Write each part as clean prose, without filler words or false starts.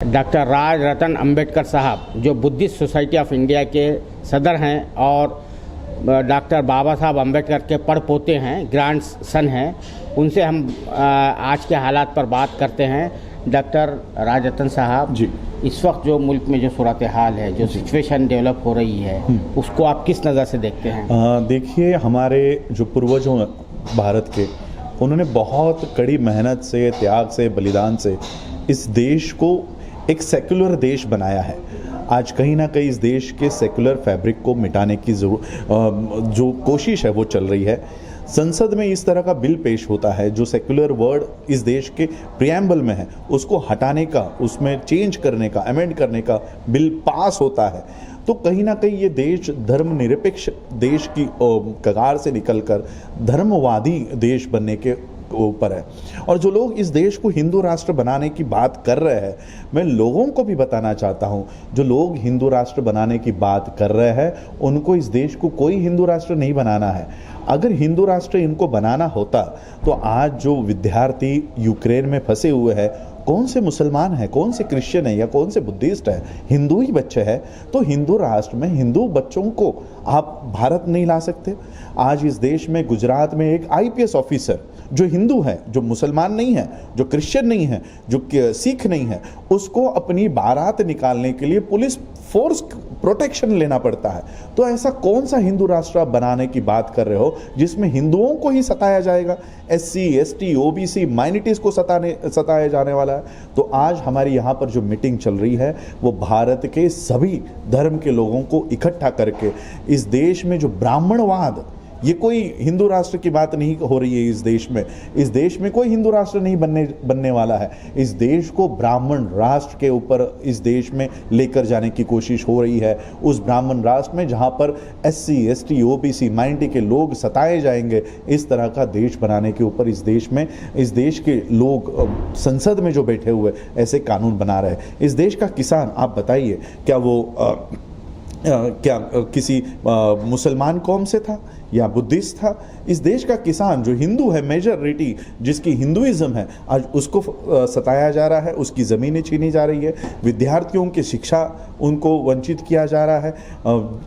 Doctor राज रतन अंबेडकर साहब जो Buddhist society of India के सदर हैं और डॉक्टर बाबा साहब अंबेडकर के पड़पोते हैं, ग्रैंड सन हैं, उनसे हम आज के हालात पर बात करते हैं। डॉक्टर राज रतन साहब जी, इस वक्त जो मुल्क में जो सूरत हाल है, जो सिचुएशन डेवलप हो रही है, उसको आप किस नज़र से देखते हैं? देखिए, हमारे जो पूर्वजों भारत के, उन्होंने बहुत कड़ी मेहनत से, त्याग से, बलिदान से इस देश को एक सेक्युलर देश बनाया है। आज कहीं ना कहीं इस देश के सेक्युलर फैब्रिक को मिटाने की जो कोशिश है वो चल रही है। संसद में इस तरह का बिल पेश होता है जो सेक्युलर वर्ड इस देश के प्रियम्बल में है, उसको हटाने का, उसमें चेंज करने का, अमेंड करने का बिल पास होता है। तो कहीं ना कहीं ये देश धर्मनिरपेक्ष देश की कगार से निकलकर धर्मवादी देश बनने के ऊपर है। और जो लोग इस देश को हिंदू राष्ट्र बनाने की बात कर रहे हैं, मैं लोगों को भी बताना चाहता हूं, जो लोग हिंदू राष्ट्र बनाने की बात कर रहे हैं, उनको इस देश को कोई हिंदू राष्ट्र नहीं बनाना है। अगर हिंदू राष्ट्र इनको बनाना होता तो आज जो विद्यार्थी यूक्रेन में फंसे हुए हैं, कौन से मुसलमान हैं, कौन से क्रिश्चियन हैं या कौन से बुद्धिस्ट हैं, हिंदू ही बच्चे हैं। तो हिंदू राष्ट्र में हिंदू बच्चों को आप भारत नहीं ला सकते। आज इस देश में गुजरात में एक आईपीएस ऑफिसर जो हिंदू है, जो मुसलमान नहीं है, जो क्रिश्चियन नहीं है, जो सिख नहीं है, उसको अपनी बारात निकालने के लिए पुलिस फोर्स प्रोटेक्शन लेना पड़ता है। तो ऐसा कौन सा हिंदू राष्ट्र आप बनाने की बात कर रहे हो जिसमें हिंदुओं को ही सताया जाएगा, एससी, एसटी, ओबीसी, माइनॉरिटीज को सताया जाने वाला है? तो आज हमारी यहाँ पर जो मीटिंग चल रही है वो भारत के सभी धर्म के लोगों को इकट्ठा करके इस देश में जो ब्राह्मणवाद, ये कोई हिंदू राष्ट्र की बात नहीं हो रही है। इस देश में कोई हिंदू राष्ट्र नहीं बनने वाला है। इस देश को ब्राह्मण राष्ट्र के ऊपर इस देश में लेकर जाने की कोशिश हो रही है। उस ब्राह्मण राष्ट्र में जहां पर एससी, एसटी, ओबीसी, माइनॉरिटी के लोग सताए जाएंगे, इस तरह का देश बनाने के ऊपर इस देश के लोग संसद में जो बैठे हुए ऐसे कानून बना रहे हैं। इस देश का किसान, आप बताइए, क्या वो किसी मुसलमान कौम से था या बुद्धिस्ट था? इस देश का किसान जो हिंदू है, मेजॉरिटी जिसकी हिंदुइज्म है, आज उसको सताया जा रहा है, उसकी ज़मीनें छीनी जा रही है, विद्यार्थियों की शिक्षा उनको वंचित किया जा रहा है।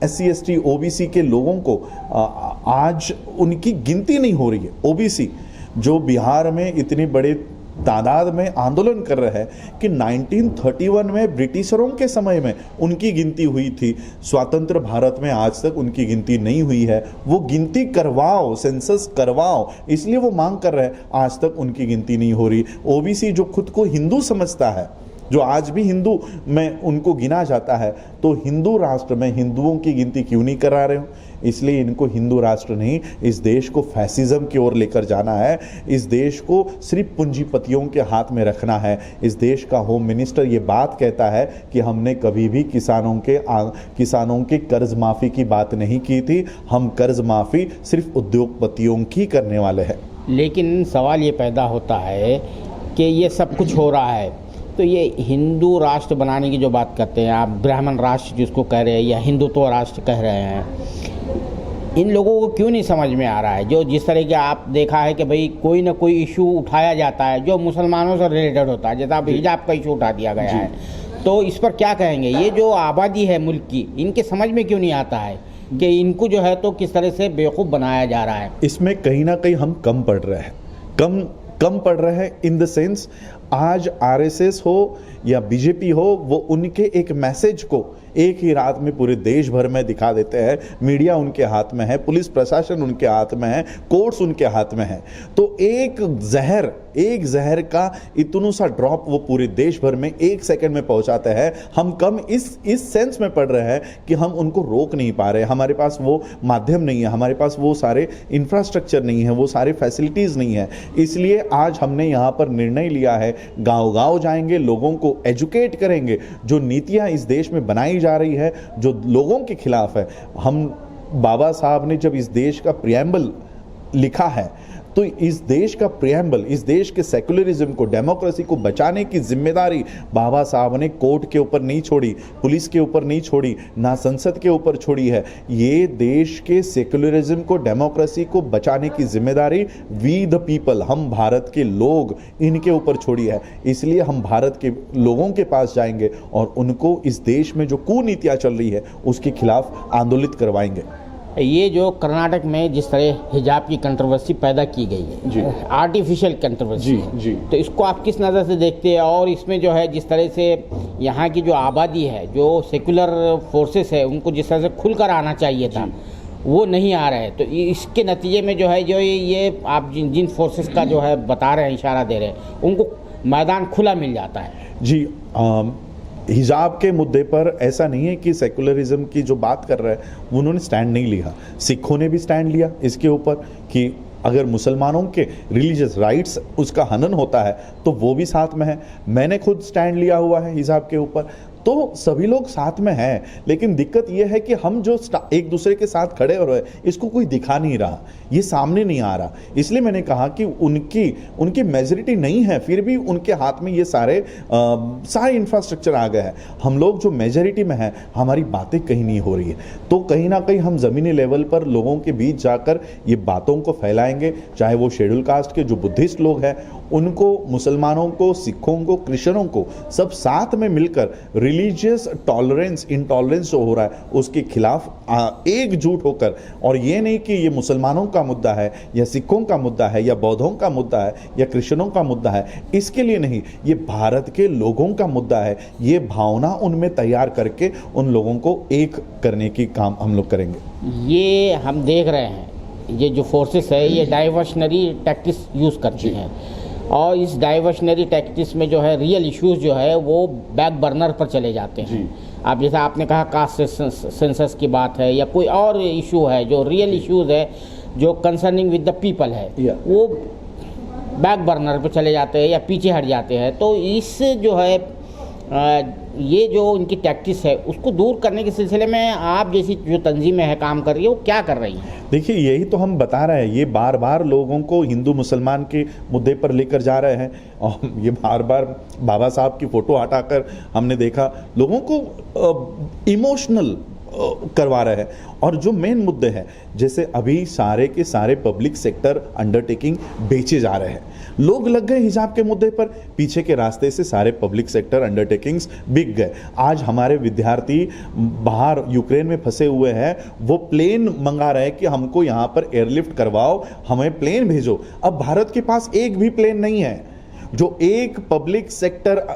एससी, एसटी, ओबीसी के लोगों को आज उनकी गिनती नहीं हो रही है। ओबीसी जो बिहार में इतनी बड़े तादाद में आंदोलन कर रहे हैं कि 1931 में ब्रिटिशरों के समय में उनकी गिनती हुई थी, स्वतंत्र भारत में आज तक उनकी गिनती नहीं हुई है। वो गिनती करवाओ, सेंसस करवाओ, इसलिए वो मांग कर रहे हैं, आज तक उनकी गिनती नहीं हो रही। ओबीसी जो खुद को हिंदू समझता है, जो आज भी हिंदू में उनको गिना जाता है, तो हिंदू राष्ट्र में हिंदुओं की गिनती क्यों नहीं करा रहे हो? इसलिए इनको हिंदू राष्ट्र नहीं, इस देश को फैसिज्म की ओर लेकर जाना है। इस देश को सिर्फ पूंजीपतियों के हाथ में रखना है। इस देश का होम मिनिस्टर ये बात कहता है कि हमने कभी भी किसानों के कर्ज माफ़ी की बात नहीं की थी, हम कर्ज माफ़ी सिर्फ उद्योगपतियों की करने वाले हैं। लेकिन सवाल ये पैदा होता है कि ये सब कुछ हो रहा है, तो ये हिंदू राष्ट्र बनाने की जो बात करते हैं आप, ब्राह्मण राष्ट्र जिसको कह रहे हैं या हिंदुत्व राष्ट्र कह रहे हैं, इन लोगों को क्यों नहीं समझ में आ रहा है? जो जिस तरह के आप देखा है कि भाई कोई ना कोई इशू उठाया जाता है जो मुसलमानों से रिलेटेड होता है, जैसा अब हिजाब का इशू उठा दिया गया है, तो इस पर क्या कहेंगे? ये जो आबादी है मुल्क की, इनके समझ में क्यों नहीं आता है कि इनको जो है तो किस तरह से बेवकूफ़ बनाया जा रहा है? इसमें कहीं ना कहीं हम कम पढ़ रहे हैं, कम पढ़ रहे हैं इन द सेंस, आज आरएसएस हो या बीजेपी हो, वो उनके एक मैसेज को एक ही रात में पूरे देश भर में दिखा देते हैं। मीडिया उनके हाथ में है, पुलिस प्रशासन उनके हाथ में है, कोर्ट्स उनके हाथ में है। तो एक जहर का इतना सा ड्रॉप वो पूरे देश भर में 1 सेकंड में पहुंचाते हैं। हम कम इस सेंस में पढ़ रहे हैं कि हम उनको रोक नहीं पा रहे, हमारे पास वो माध्यम नहीं है, हमारे पास वो सारे इंफ्रास्ट्रक्चर नहीं है, वो सारे फैसिलिटीज़ नहीं है। इसलिए आज हमने यहाँ पर निर्णय लिया है, गाँव जाएंगे, लोगों को एजुकेट करेंगे। जो नीतियाँ इस देश में बनाई जा रही है, जो लोगों के खिलाफ है, हम बाबा साहब ने जब इस देश का प्रियम्बल लिखा है तो इस देश का प्रियम्बल, इस देश के सेकुलरिज्म को, डेमोक्रेसी को बचाने की जिम्मेदारी बाबा साहब ने कोर्ट के ऊपर नहीं छोड़ी, पुलिस के ऊपर नहीं छोड़ी, ना संसद के ऊपर छोड़ी है। ये देश के सेकुलरिज्म को, डेमोक्रेसी को बचाने की जिम्मेदारी वी द पीपल, हम भारत के लोग, इनके ऊपर छोड़ी है। इसलिए हम भारत के लोगों के पास जाएंगे और उनको इस देश में जो कुनीतियां चल रही है उसके खिलाफ आंदोलित करवाएंगे। ये जो कर्नाटक में जिस तरह हिजाब की कंट्रोवर्सी पैदा की गई है, आर्टिफिशियल कंट्रोवर्सी है, जी। तो इसको आप किस नज़र से देखते हैं? और इसमें जो है जिस तरह से यहाँ की जो आबादी है, जो सेकुलर फोर्सेस है, उनको जिस तरह से खुलकर आना चाहिए था वो नहीं आ रहा है, तो इसके नतीजे में जो है जो ये आप जिन फोर्सेस का जो है बता रहे हैं, इशारा दे रहे हैं, उनको मैदान खुला मिल जाता है। जी, हिजाब के मुद्दे पर ऐसा नहीं है कि सेकुलरिज्म की जो बात कर रहा है उन्होंने स्टैंड नहीं लिया, सिखों ने भी स्टैंड लिया इसके ऊपर कि अगर मुसलमानों के रिलीजियस राइट्स उसका हनन होता है तो वो भी साथ में है। मैंने खुद स्टैंड लिया हुआ है हिजाब के ऊपर, तो सभी लोग साथ में हैं। लेकिन दिक्कत यह है कि हम जो एक दूसरे के साथ खड़े हो रहे हैं इसको कोई दिखा नहीं रहा, ये सामने नहीं आ रहा। इसलिए मैंने कहा कि उनकी मेजॉरिटी नहीं है, फिर भी उनके हाथ में ये सारे इंफ्रास्ट्रक्चर आ गए हैं। हम लोग जो मेजॉरिटी में हैं, हमारी बातें कहीं नहीं हो रही है, तो कहीं ना कहीं हम ज़मीनी लेवल पर लोगों के बीच जाकर ये बातों को फैलाएंगे, चाहे वो शेड्यूल कास्ट के जो बुद्धिस्ट लोग हैं उनको, मुसलमानों को, सिखों को, क्रिश्चियनों को, सब साथ में मिलकर रिलीजियस टॉलरेंस, इंटॉलरेंस जो हो रहा है उसके खिलाफ एकजुट होकर, और ये नहीं कि ये मुसलमानों का मुद्दा है या सिखों का मुद्दा है या बौद्धों का मुद्दा है या क्रिश्चियनों का मुद्दा है, इसके लिए नहीं, ये भारत के लोगों का मुद्दा है। ये भावना उनमें तैयार करके उन लोगों को एक करने की काम हम लोग करेंगे। ये हम देख रहे हैं, ये जो फोर्सेस है ये डाइवर्शनरी टैक्टिक्स यूज़ करती हैं, और इस डाइवर्शनरी टैक्टिक्स में जो है रियल इश्यूज जो है वो बैक बर्नर पर चले जाते हैं। आप जैसा आपने कहा कास्ट सेंसस की बात है या कोई और इशू है, जो रियल इश्यूज है जो कंसर्निंग विद द पीपल है, वो बैक बर्नर पर चले जाते हैं या पीछे हट जाते हैं। तो इस जो है ये जो इनकी टैक्टिस है उसको दूर करने के सिलसिले में आप जैसी जो तंजीमें है काम कर रही है वो क्या कर रही हैं? देखिए, यही तो हम बता रहे हैं, ये बार बार लोगों को हिंदू मुसलमान के मुद्दे पर लेकर जा रहे हैं, और ये बार बार बाबा साहब की फ़ोटो हटाकर हमने देखा लोगों को इमोशनल करवा रहे हैं। और जो मेन मुद्दे हैं, जैसे अभी सारे के सारे पब्लिक सेक्टर अंडरटेकिंग बेचे जा रहे हैं, लोग लग गए हिजाब के मुद्दे पर, पीछे के रास्ते से सारे पब्लिक सेक्टर अंडरटेकिंग्स बिक गए। आज हमारे विद्यार्थी बाहर यूक्रेन में फंसे हुए हैं, वो प्लेन मंगा रहे हैं कि हमको यहाँ पर एयरलिफ्ट करवाओ, हमें प्लेन भेजो। अब भारत के पास एक भी प्लेन नहीं है। जो एक पब्लिक सेक्टर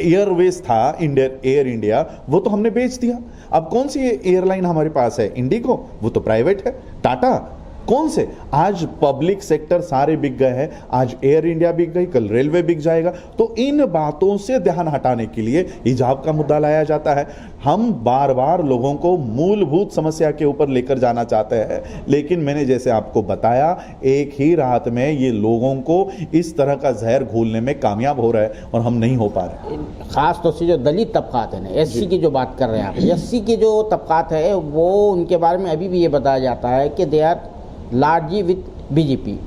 एयरवेज था, एयर इंडिया, वो तो हमने बेच दिया। अब कौन सी एयरलाइन हमारे पास है? इंडिगो, वो तो प्राइवेट है। टाटा, कौन से? आज पब्लिक सेक्टर सारे बिक गए हैं। आज एयर इंडिया बिक गई, कल रेलवे बिक जाएगा। तो इन बातों से ध्यान हटाने के लिए हिजाब का मुद्दा लाया जाता है। हम बार बार लोगों को मूलभूत समस्या के ऊपर लेकर जाना चाहते हैं, लेकिन मैंने जैसे आपको बताया, एक ही रात में ये लोगों को इस तरह का जहर घोलने में कामयाब हो रहा है और हम नहीं हो पा रहे। खास तौर से जो दलित तबकात है ना, एससी की जो बात कर रहे हैं आप, एससी के जो तबकात है वो, उनके बारे में अभी भी ये बताया जाता है कि दे आर लार्जी विथ बीजेपी।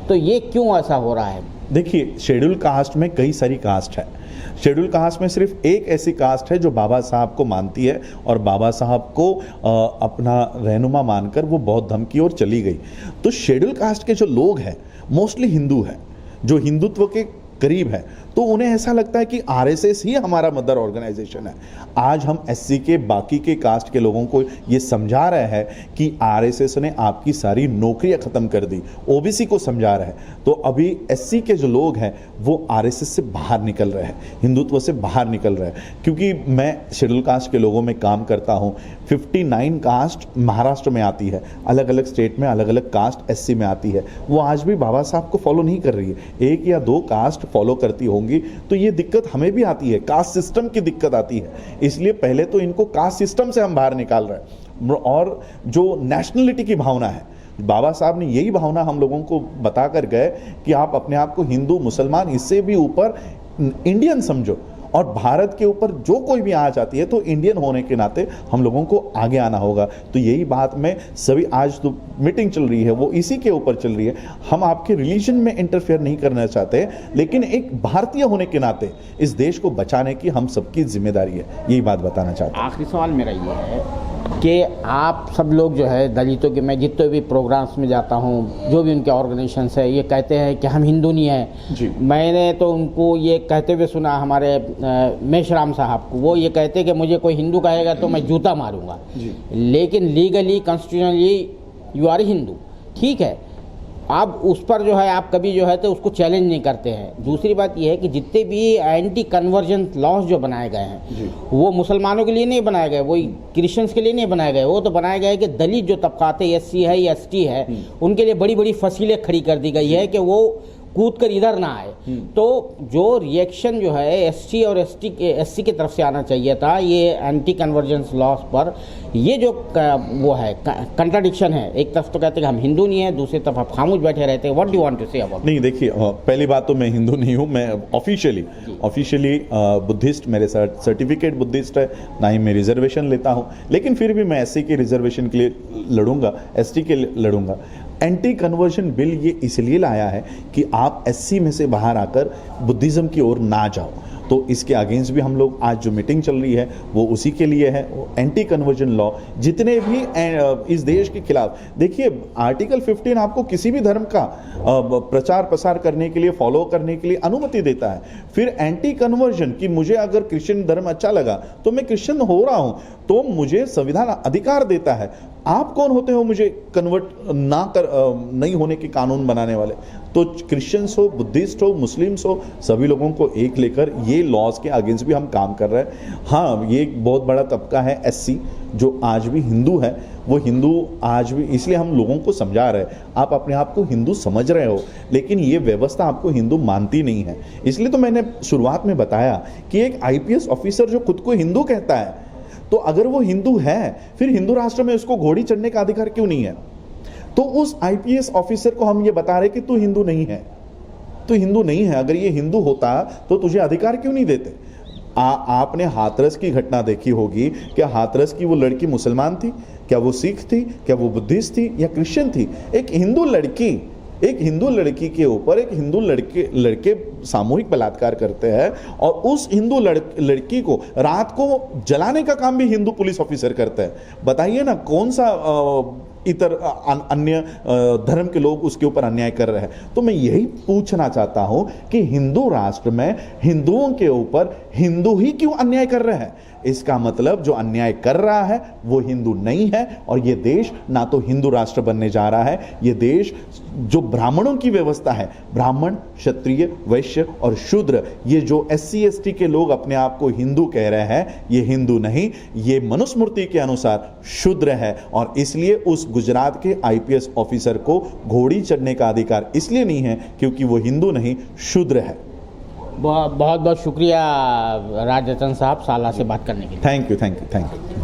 तो ये क्यों ऐसा हो रहा है? देखिए, शेड्यूल कास्ट में कई सारी कास्ट है। शेड्यूल कास्ट में सिर्फ एक ऐसी कास्ट है जो बाबा साहब को मानती है और बाबा साहब को अपना रहनुमा मानकर वो बौद्ध धर्म की ओर चली गई। तो शेड्यूल कास्ट के जो लोग हैं मोस्टली हिंदू हैं, जो हिंदुत्व के करीब है, तो उन्हें ऐसा लगता है कि आरएसएस ही हमारा मदर ऑर्गेनाइजेशन है। आज हम एससी के बाकी के कास्ट के लोगों को ये समझा रहे हैं कि आरएसएस ने आपकी सारी नौकरियां खत्म कर दी, ओबीसी को समझा रहे हैं। तो अभी एससी के जो लोग हैं वो आरएसएस से बाहर निकल रहे हैं, हिंदुत्व से बाहर निकल रहे हैं। क्योंकि मैं शेड्यूल कास्ट के लोगों में काम करता हूँ, 59 कास्ट महाराष्ट्र में आती है, अलग अलग स्टेट में अलग अलग कास्ट एससी में आती है। वो आज भी बाबा साहब को फॉलो नहीं कर रही है, एक या दो कास्ट फॉलो करती होंगी। तो ये दिक्कत हमें भी आती है, कास्ट सिस्टम की दिक्कत आती है। इसलिए पहले तो इनको कास्ट सिस्टम से हम बाहर निकाल रहे हैं। और जो नेशनलिटी की भावना है, बाबा साहब ने यही भावना हम लोगों को बताकर गए कि आप अपने आप को हिंदू मुसलमान, इससे भी ऊपर इंडियन समझो और भारत के ऊपर जो कोई भी आ जाती है तो इंडियन होने के नाते हम लोगों को आगे आना होगा। तो यही बात में सभी, आज तो मीटिंग चल रही है वो इसी के ऊपर चल रही है। हम आपके रिलीजन में इंटरफेयर नहीं करना चाहते, लेकिन एक भारतीय होने के नाते इस देश को बचाने की हम सबकी जिम्मेदारी है, यही बात बताना चाहता हूँ। आखिरी सवाल मेरा ये है कि आप सब लोग जो है दलितों के, मैं जितने भी प्रोग्राम्स में जाता हूँ, जो भी उनके ऑर्गेनाइजेशंस है, ये कहते हैं कि हम हिंदू नहीं हैं जी। मैंने तो उनको ये कहते हुए सुना, हमारे मेशराम साहब को, वो ये कहते कि मुझे कोई हिंदू कहेगा तो मैं जूता मारूंगा। लेकिन legally constitutionally you are Hindu, ठीक है। आप उस पर जो है आप कभी जो है तो उसको चैलेंज नहीं करते हैं। दूसरी बात यह है कि जितने भी एंटी कन्वर्जन लॉज जो बनाए गए हैं वो मुसलमानों के लिए नहीं बनाए गए, वो क्रिश्चियंस के लिए नहीं बनाए गए, वो तो बनाया गया है कि दलित जो तबकात है, एससी है या एसटी है, उनके लिए बड़ी बड़ी फसीलें खड़ी कर दी गई है कि वो कूद कर इधर ना आए। तो जो रिएक्शन जो है एसटी और एससी की तरफ से आना चाहिए था ये एंटी कन्वर्जेंस लॉस पर, ये जो वो है कंट्राडिक्शन है, एक तरफ तो कहते हैं हम हिंदू नहीं है, दूसरी तरफ आप खामोश बैठे रहते हैं। What do want to say about? नहीं, देखिए, पहली बात तो मैं हिंदू नहीं हूँ, मैं ऑफिशियली बुद्धिस्ट, मेरे सर्टिफिकेट बुद्धिस्ट है, ना ही मैं रिजर्वेशन लेता हूँ, लेकिन फिर भी मैं एससी के रिजर्वेशन के लिए लड़ूंगा, एसटी के लिए लड़ूंगा। एंटी कन्वर्जन बिल ये इसलिए लाया है कि आप एससी में से बाहर आकर बुद्धिज्म की ओर ना जाओ, तो इसके अगेंस्ट भी हम लोग आज जो मीटिंग चल रही है वो उसी के लिए है। एंटी कन्वर्जन लॉ जितने भी इस देश के खिलाफ, देखिए आर्टिकल 15 आपको किसी भी धर्म का प्रचार प्रसार करने के लिए, फॉलो करने के लिए अनुमति देता है। फिर एंटी कन्वर्जन कि मुझे अगर क्रिश्चियन धर्म अच्छा लगा तो मैं क्रिश्चियन हो रहा हूं, तो मुझे संविधान अधिकार देता है। आप कौन होते हो मुझे कन्वर्ट नहीं होने के कानून बनाने वाले? तो क्रिश्चियंस हो, बुद्धिस्ट हो, मुस्लिम्स हो, सभी लोगों को एक लेकर ये लॉज के अगेंस्ट भी हम काम कर रहे हैं। हाँ, ये एक बहुत बड़ा तबका है एससी जो आज भी हिंदू है, वो हिंदू आज भी, इसलिए हम लोगों को समझा रहे हैं आप अपने आप को हिंदू समझ रहे हो, लेकिन ये व्यवस्था आपको हिंदू मानती नहीं है। इसलिए तो मैंने शुरुआत में बताया कि एक आईपीएस ऑफिसर जो खुद को हिंदू कहता है, तो अगर वो हिंदू है फिर हिंदू राष्ट्र में उसको घोड़ी चढ़ने का अधिकार क्यों नहीं है? तो उस आईपीएस ऑफिसर को हम ये बता रहे कि तू हिंदू नहीं है, तू हिंदू नहीं है। अगर ये हिंदू होता तो तुझे अधिकार क्यों नहीं देते? आपने हाथरस की घटना देखी होगी। क्या हाथरस की वो लड़की मुसलमान थी? क्या वो सिख थी? क्या वो बुद्धिस्ट थी या क्रिश्चियन थी? एक हिंदू लड़की के ऊपर एक हिंदू लड़के सामूहिक बलात्कार करते हैं और उस हिंदू लड़की को रात को जलाने का काम भी हिंदू पुलिस ऑफिसर करते हैं। बताइए ना, कौन सा इतर अन्य धर्म के लोग उसके ऊपर अन्याय कर रहे हैं? तो मैं यही पूछना चाहता हूं कि हिंदू राष्ट्र में हिंदुओं के ऊपर हिंदू ही क्यों अन्याय कर रहे हैं? इसका मतलब जो अन्याय कर रहा है वो हिंदू नहीं है, और ये देश ना तो हिंदू राष्ट्र बनने जा रहा है। ये देश जो ब्राह्मणों की व्यवस्था है, ब्राह्मण, क्षत्रिय, वैश्य और शूद्र, ये जो एससी एसटी के लोग अपने आप को हिंदू कह रहे हैं, ये हिंदू नहीं, ये मनुस्मृति के अनुसार शूद्र है। और इसलिए उस गुजरात के आईपीएस ऑफिसर को घोड़ी चढ़ने का अधिकार इसलिए नहीं है क्योंकि वो हिंदू नहीं, शूद्र है। बहुत बहुत शुक्रिया राज रतन साहब साला से बात करने के लिए। Thank you.